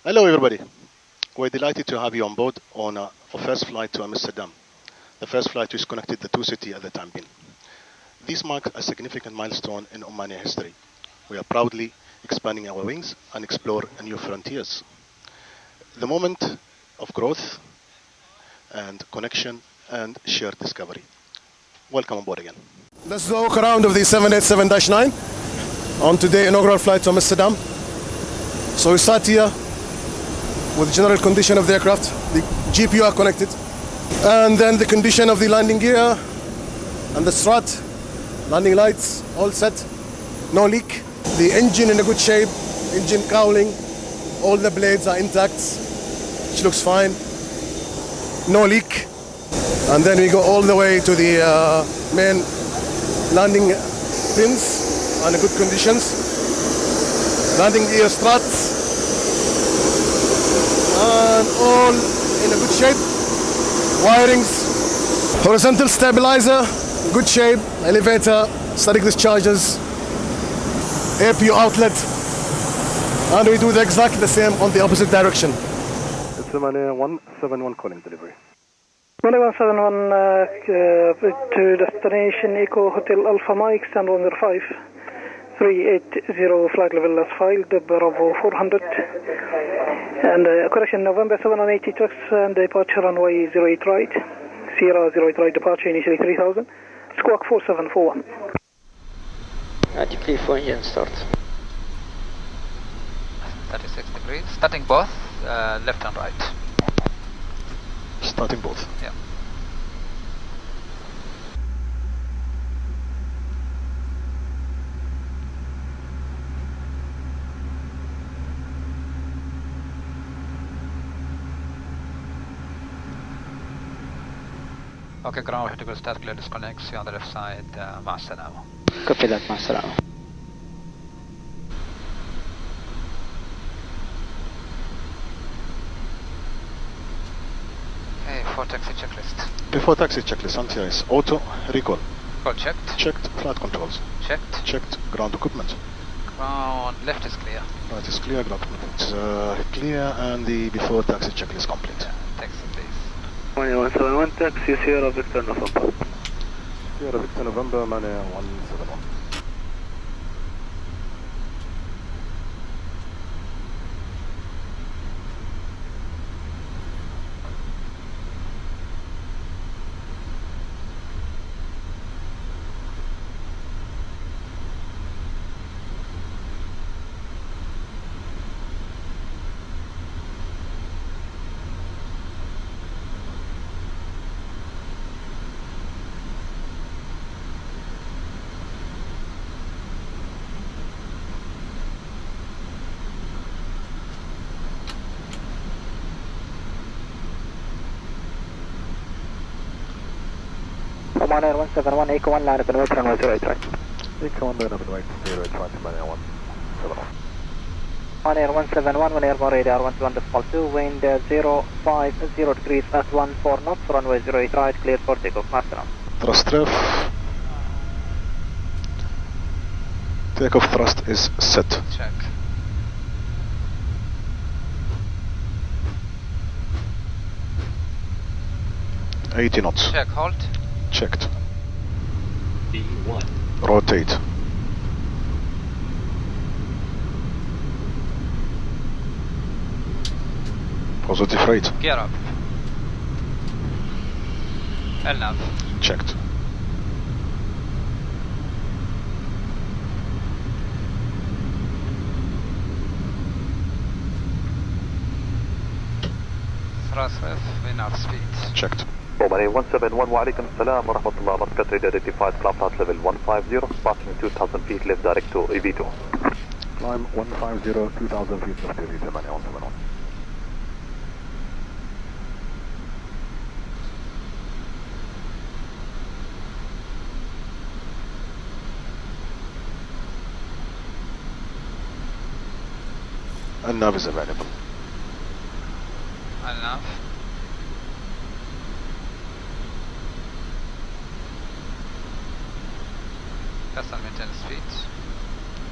Hello everybody. We're delighted to have you on board on our first flight to Amsterdam, the first flight which connected the two cities at the time being. This marks a significant milestone in Oman Air history. We are proudly expanding our wings and explore new frontiers. The moment of growth and connection and shared discovery. Welcome on board again. Let's do a walk around of the 787-9 on today's inaugural flight to Amsterdam. So we start here with the general condition of the aircraft. The GPU are connected. And then the condition of the landing gear and the strut, landing lights, all set, no leak. The engine in a good shape, engine cowling, all the blades are intact, which looks fine, no leak. And then we go all the way to the main landing pins in good conditions. Landing gear struts, and all in a good shape. Wirings, horizontal stabilizer, good shape. Elevator, static discharges, APU outlet, and we do exactly the same on the opposite direction. It's Oman Air 171 calling delivery. 1171 to destination Eco Hotel Alpha Mike, stand on 5. 380 flight level as filed, Bravo 400. And correction, November 780 trucks and departure runway 08 right. Sierra 08 right departure initially 3000. Squawk 4741. Clear for engine start. 36 degrees, starting both, left and right. Starting both. Yeah. Okay, ground vertical start clear, disconnect, see on the left side, مع السلامة. Copy that, مع السلامة. Okay, for taxi checklist. Before taxi checklist, anti-ice, auto, recall. Call checked. Checked, flight controls. Checked. Checked, ground equipment. Ground left is clear. Right, is clear, ground equipment clear, and the before taxi checklist complete. Yeah, taxi please. 171 taxi Sierra Victor November. Sierra Victor November, Oman Air 171. Oman Air 171, Eco 1 line up and wait runway 08 right. Eco 1 line up and wait 08 right, Oman Air 171. Oman Air 171, 1 airborne radar 121.2, wind 050 degrees at 14 knots, runway 08 right, cleared for takeoff, master on. Thrust ref. Takeoff thrust is set. Check. $80 knots. Check, halt. Checked. B1. Rotate. Positive rate. Gear up. LNAV. Checked. Thrust ref, enough speed. Checked. Oman Air 171 wa alaikum salam wa rahmatullah. Muscat radar identified, climb flight level 150, passing 2000 feet left direct to EV2. Climb 150, 2000 feet left to EV2, Oman Air 171. And nav is available. LNAV. Custom maintenance speed.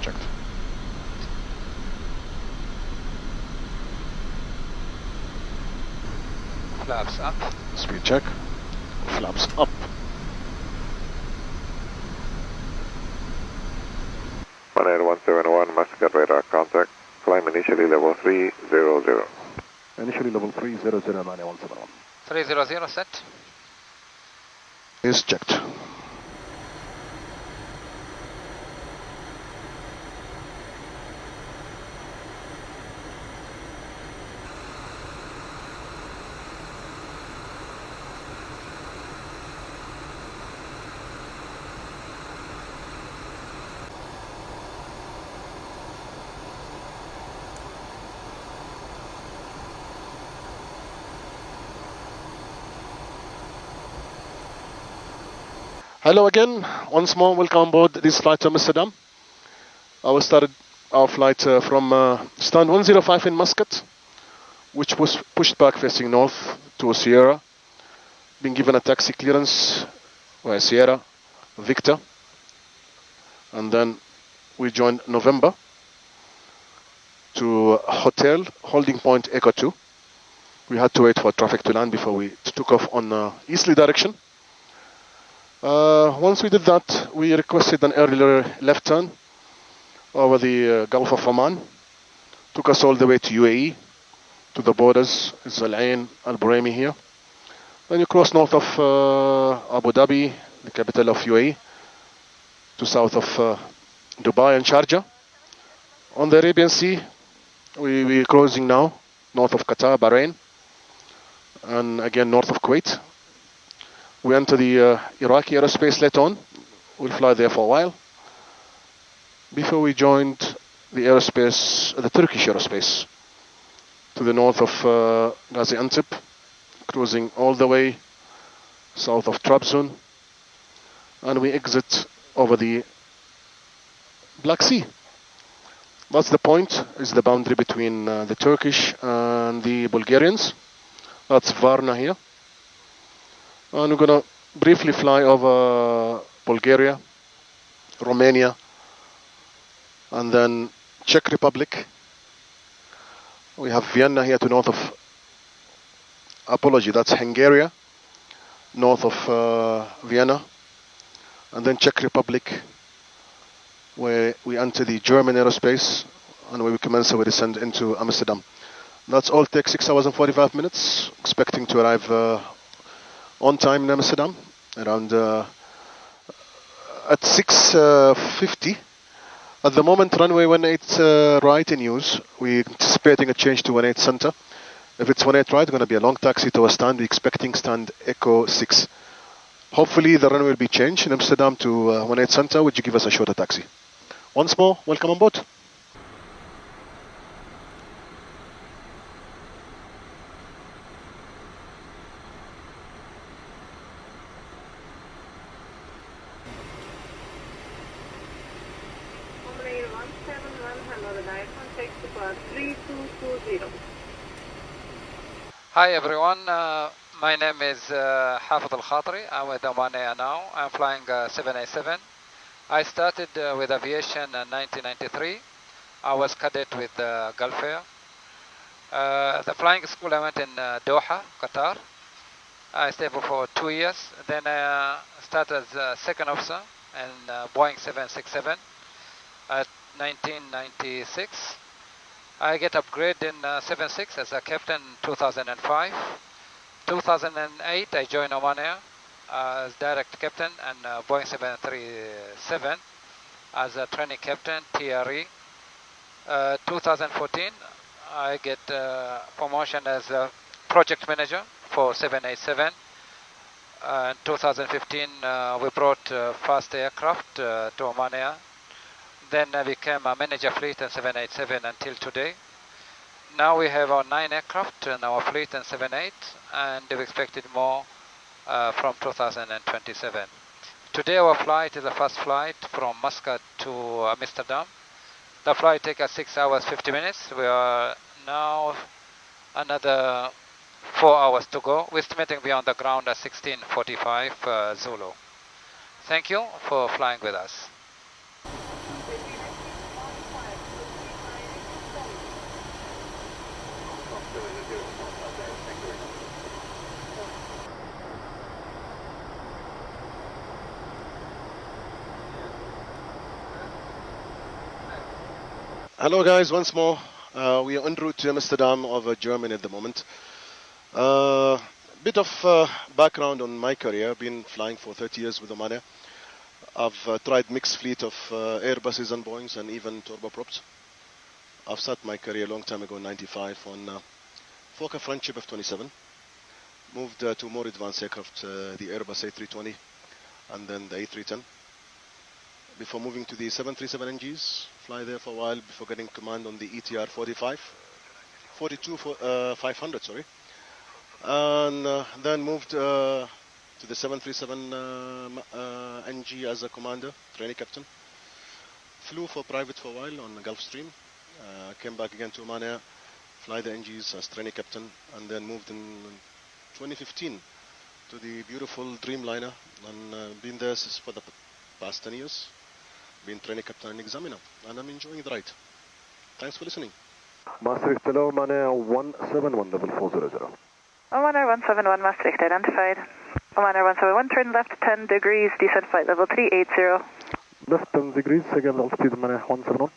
Checked. Flaps up. Speed check. Flaps up. Oman Air 171, Muscat radar contact. Climb initially level 300. Initially level 300, Oman Air 171. 300 set. Is checked. Hello again, once more, welcome on board this flight to Amsterdam. We started our flight from stand 105 in Muscat, which was pushed back facing north to Sierra. Been given a taxi clearance by Sierra, Victor. And then we joined November to Hotel Holding Point Echo 2. We had to wait for traffic to land before we took off on easterly direction. Once we did that, we requested an earlier left turn over the Gulf of Oman. Took us all the way to UAE, to the borders, Al Ain, Al Buraimi here. Then you cross north of Abu Dhabi, the capital of UAE, to south of Dubai and Sharjah. On the Arabian Sea, we're cruising now, north of Qatar, Bahrain, and again north of Kuwait. We enter the Iraqi aerospace later on. We'll fly there for a while. Before we joined the aerospace, the Turkish aerospace, to the north of Gaziantep, cruising all the way south of Trabzon, and we exit over the Black Sea. That's the point, is the boundary between the Turkish and the Bulgarians. That's Varna here. And we're going to briefly fly over Bulgaria, Romania, and then Czech Republic. We have Vienna here to north of, that's Hungary, north of Vienna. And then Czech Republic, where we enter the German aerospace, and where we commence our descent into Amsterdam. That's all takes 6 hours and 45 minutes, expecting to arrive on time in Amsterdam, around at 6:50. At the moment, runway 18 right in use. We're anticipating a change to 18 center. If it's 18 right, it's going to be a long taxi to a stand. We're expecting stand Echo 6. Hopefully the runway will be changed in Amsterdam to 18 center, which will give us a shorter taxi. Once more, welcome on board. Hi everyone, my name is Hafid Al-Khatri. I'm with Oman Air now. I'm flying 787. I started with aviation in 1993. I was cadet with Gulf Air. The flying school I went in Doha, Qatar. I stayed for 2 years. Then I started as a second officer in Boeing 767 at 1996. I get upgraded in 76 as a captain in 2005. 2008 I joined Oman Air as direct captain and Boeing 737 as a training captain, TRE. 2014 I get promotion as a project manager for 787. In 2015 we brought fast aircraft to Oman Air. Then I became a manager fleet in 787 until today. Now we have our 9 aircraft in our fleet in 78, and we expected more from 2027. Today our flight is the first flight from Muscat to Amsterdam. The flight takes us 6 hours 50 minutes. We are now another 4 hours to go. We're estimating to be on the ground at 16:45 Zulu. Thank you for flying with us. Hello guys, once more. We are en route to Amsterdam over Germany at the moment. Bit of background on my career. I've been flying for 30 years with Oman Air. I've tried mixed fleet of Airbuses and Boeings and even turboprops. I've started my career a long time ago in 95 on Fokker Friendship F-27. Moved to more advanced aircraft, the Airbus A320 and then the A310. Before moving to the 737 NGs, fly there for a while before getting command on the ETR 500, sorry. And then moved to the 737 NG as a commander, training captain. Flew for private for a while on the Gulfstream. Came back again to Oman Air, fly the NGs as training captain, and then moved in 2015 to the beautiful Dreamliner, and been there for the past 10 years. Been training captain and examiner, and I'm enjoying the ride. Thanks for listening. Maastricht, hello, Oman Air 171-400. Oman Air 171, Maastricht identified. Oman Air 171, turn left 10 degrees, descent flight level 380. Left 10 degrees, again altitude Oman Air 171.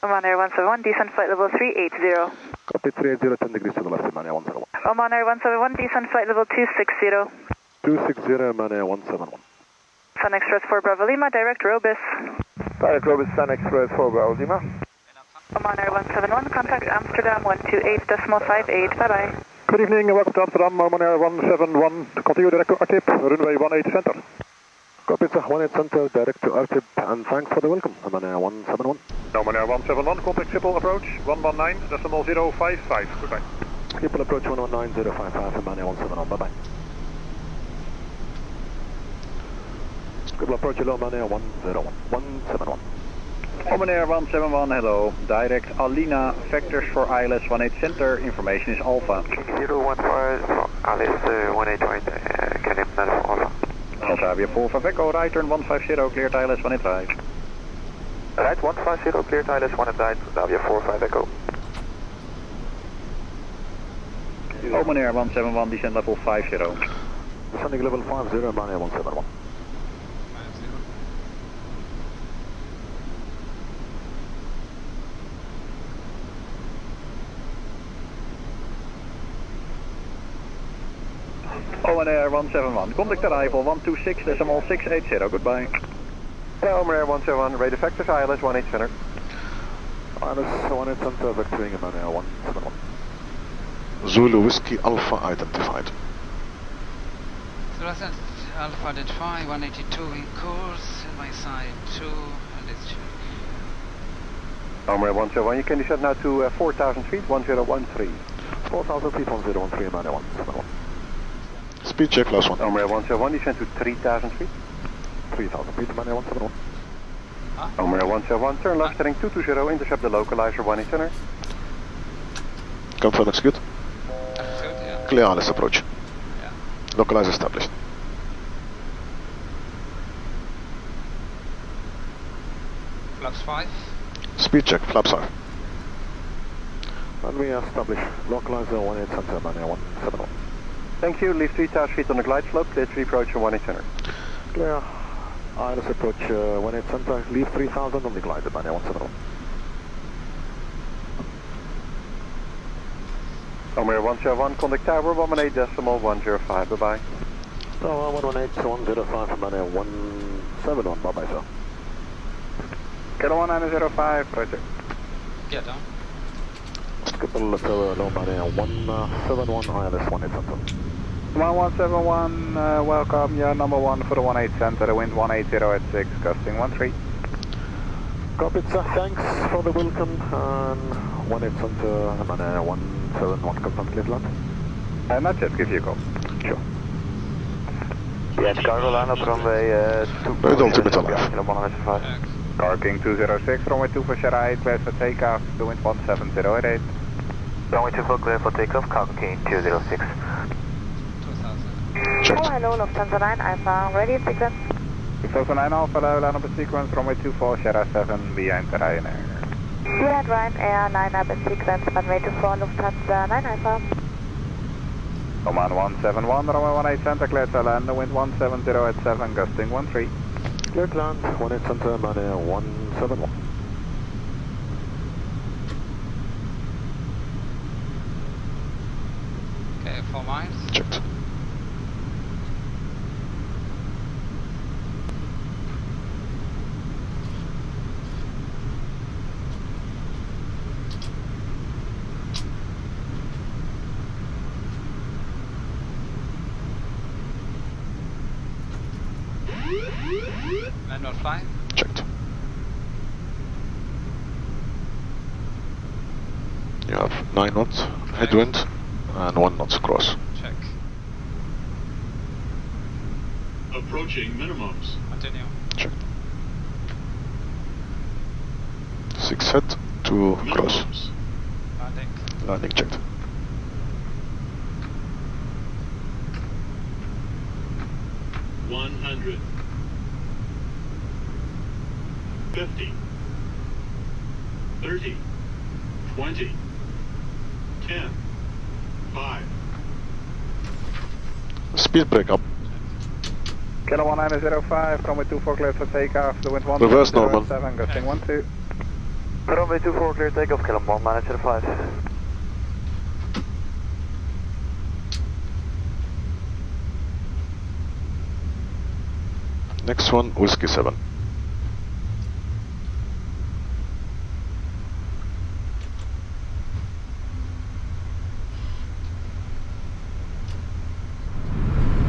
Oman Air 171, descent flight level 380. Copy 380, 10 degrees to the left, Oman Air 171. Oman Air 171, descent flight level 260. 260, Oman Air 171. Sun Express 4 Bravo Lima, direct Robus. Direct Robus, Sun Express 4 Bravo Lima. Oman Air 171, contact Amsterdam 128.58, bye-bye. Good evening and welcome to Amsterdam, Oman Air 171, continue direct to RTIP, runway 18 center. Copy, 18 center, direct to RTIP, and thanks for the welcome, Oman Air 171. Oman Air 171, contact Schiphol approach 119.055, goodbye. Schiphol approach 119.055, Oman Air 171, bye-bye. Schiphol approach, hello, Oman Air 171. Oman Air 171, hello. Direct Alina, vectors for ILS 18 center, information is Alpha. 015 for ILS 18 right, can you plan for Alpha? Alpha, Avia 4 for Echo, right turn 150, cleared ILS 18 right. Right, 150, cleared ILS 18 right, Avia 45 Echo. Oman Air 171, descent level 50. Descending level 50, Oman Air 171. Oman Air 171, contact arrival 126.680, goodbye. Oman Air 171, radar vectors ILS 18 center. ILS 18 center, vectoring Oman Air 171. Zulu Whiskey Alpha identified. Zulu Alpha identified, 182 in course, my side 2, and it's Oman Air 171, you can descend now to 4,000 feet, 1013. 4,000 feet, 1013, Oman Air 171. Speed check, last one. Oman Air 171, descend to 3,000 feet. 3,000 feet, Oman Air 171. Oman Air 171, turn left, heading 220, intercept the localizer 18 center. Confirm, execute. yeah. Clear ILS approach. Yeah. Localizer established. Flaps 5. Speed check, flaps 5. And we establish localizer 18 center, Oman Air 171. Thank you, leave 3,000 feet on the glide slope, clear 3 approach from 18 center. Clear. ILS approach 18 center, leave 3,000 on the glide, Oman Air 171. Oman Air 171, contact tower 118.105, bye-bye. Tower 118.105, Oman Air 171, bye-bye, sir. Kilo 1905, roger. Get down. Schiphol Tower, Oman Air 171, ILS 18 center. 1171, welcome, you're number 1 for the 18 center, wind 180 at 6, gusting 13. Copy, sir, thanks for the welcome, and 18 center, Oman Air 171, confirm clear land. Not yet, give you a call. Sure. Yes, cargo line up runway 2. Right on to Metal Life. Car King 206, runway 2 for Sierra, clear for takeoff, the wind 17088. Runway 2 for clear for takeoff, Cargo King 206. 2000. Checked. Oh, hello, Lufthansa 9 Alpha, ready, sequence. Lufthansa 9 Alpha, line up a sequence, runway 24, Sierra 7, behind the Ryanair. Behind Ryanair, line up in sequence, runway 24, Lufthansa 9 Alpha. Oman 171, runway 18 center, clear to land, the wind 170 at 7, gusting 13. Clear to land, 18 center, Oman Air 171. Okay, 4 miles. Checked. Manual fly. Checked. You have 9 knots headwind and 1 knots cross. Check. Approaching minimums. Continue. Checked. 6 head, 2 cross. Minimums. Landing. Landing checked. $100. 50. 30. 20. 10. 5. Speed break up. Kilo 1905, runway 24 cleared for takeoff. The wind 1. Reverse normal. 7, gusting 12. Runway 24 clear takeoff, Kilo 1905. Next one, Whiskey 7.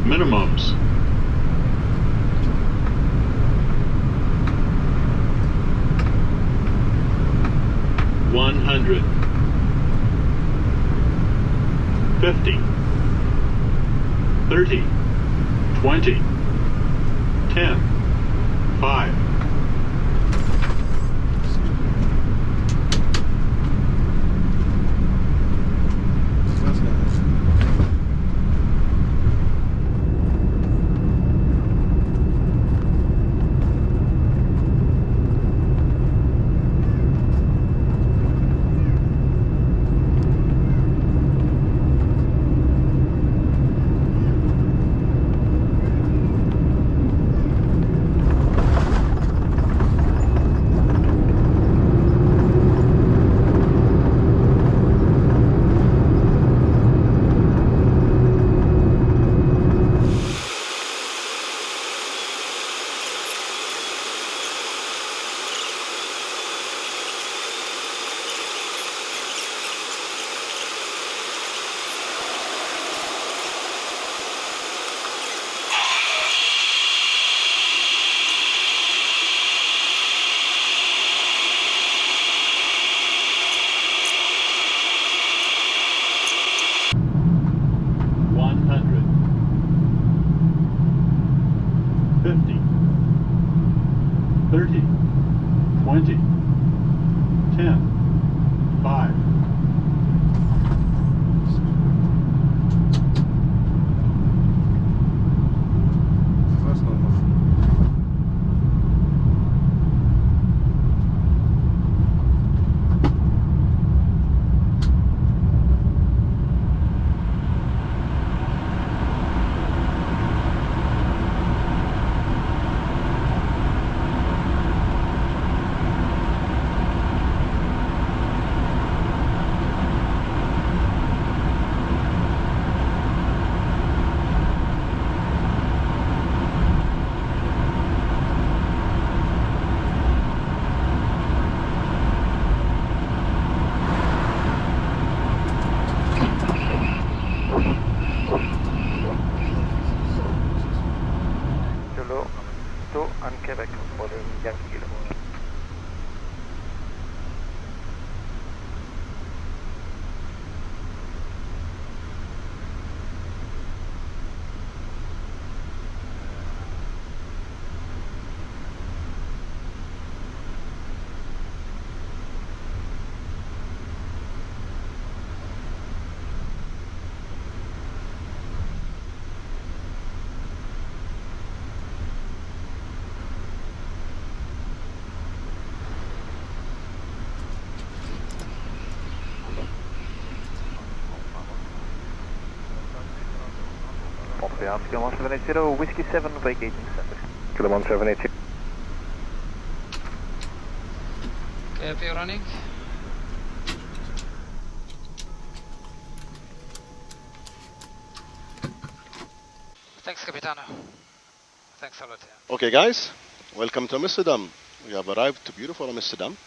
Minimums. $100. 50. 30. 20. 10. 5. Kilo 1780, Whiskey 7 vacating center. Kilo 1780. KFA running. Thanks, Capitano. Thanks a lot. Yeah. Okay, guys, welcome to Amsterdam. We have arrived to beautiful Amsterdam.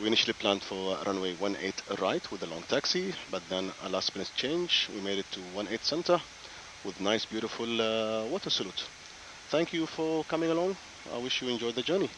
We initially planned for runway 18 right with a long taxi, but then a last minute change. We made it to 18 center with nice, beautiful water salute. Thank you for coming along. I wish you enjoyed the journey.